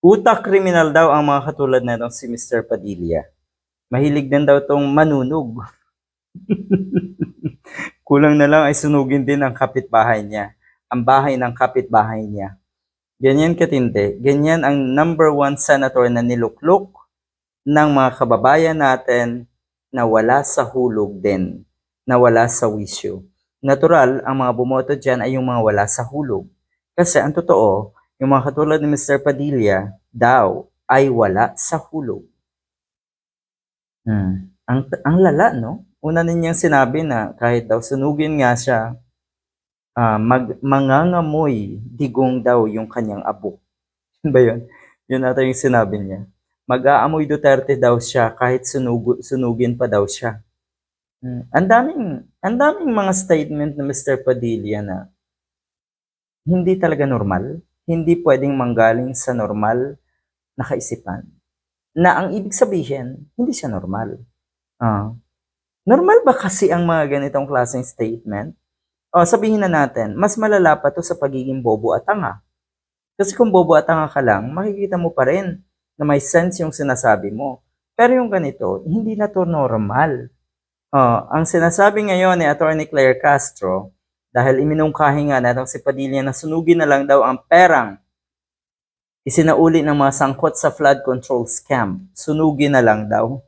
Utak kriminal daw ang mga katulad netong si Mr. Padilla. Mahilig din daw tong manunog. Kulang na lang ay sunugin din ang kapitbahay niya, ang bahay ng kapitbahay niya. Ganyan katindi, ganyan ang number one senator na niluklok ng mga kababayan natin na wala sa hulog din, na wala sa wisyo. Natural, ang mga bumoto dyan ay yung mga wala sa hulog. Kasi ang totoo, yung mga katulad ni Mr. Padilla daw ay wala sa hulog. Ang lala, no? Una ninyang sinabi na kahit daw sunugin nga siya, mangangamoy digong daw yung kanyang abo. Yun ba yun? Yun ata yung sinabi niya. Mag-aamoy Duterte daw siya kahit sunugin pa daw siya. Ang daming mga statement na Mr. Padilla na hindi talaga normal, hindi pwedeng manggaling sa normal na kaisipan. Na ang ibig sabihin, hindi siya normal. Normal ba kasi ang mga ganitong klaseng statement? O sabihin na natin, mas malala pa to sa pagiging bobo at tanga. Kasi kung bobo at tanga ka lang, makikita mo pa rin na may sense yung sinasabi mo. Pero yung ganito, hindi na to normal. Ang sinasabi ngayon ni Attorney Claire Castro, dahil iminungkahi nga natong si Padilla na sunugin na lang daw ang perang isinauli ng mga sangkot sa flood control scam. Sunugin na lang daw.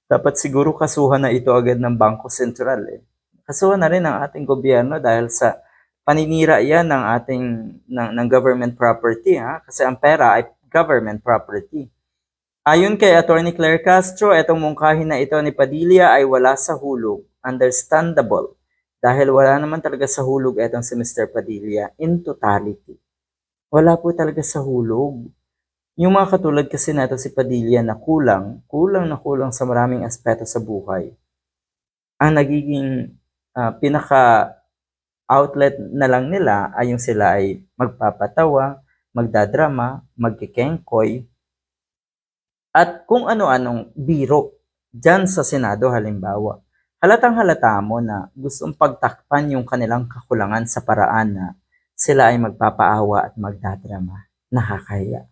Dapat siguro kasuhan na ito agad ng Bangko Sentral. Kasuhan na rin ang ating gobyerno dahil sa paninira yan ng government property. Kasi ang pera ay government property. Ayon kay Attorney Claire Castro, itong mungkahin na ito ni Padilla ay wala sa hulog. Understandable. Dahil wala naman talaga sa hulog itong si Mr. Padilla in totality. Wala po talaga sa hulog. Yung mga katulad kasi nato si Padilla na kulang sa maraming aspeto sa buhay. Ang nagiging pinaka-outlet na lang nila ay yung sila ay magpapatawa, magdadrama, magkikengkoy, at kung ano-anong biro dyan sa Senado halimbawa. Halatang-halata mo na gustong pagtakpan yung kanilang kakulangan sa paraan na sila ay magpapaawa at magdadrama. Nakakahiya.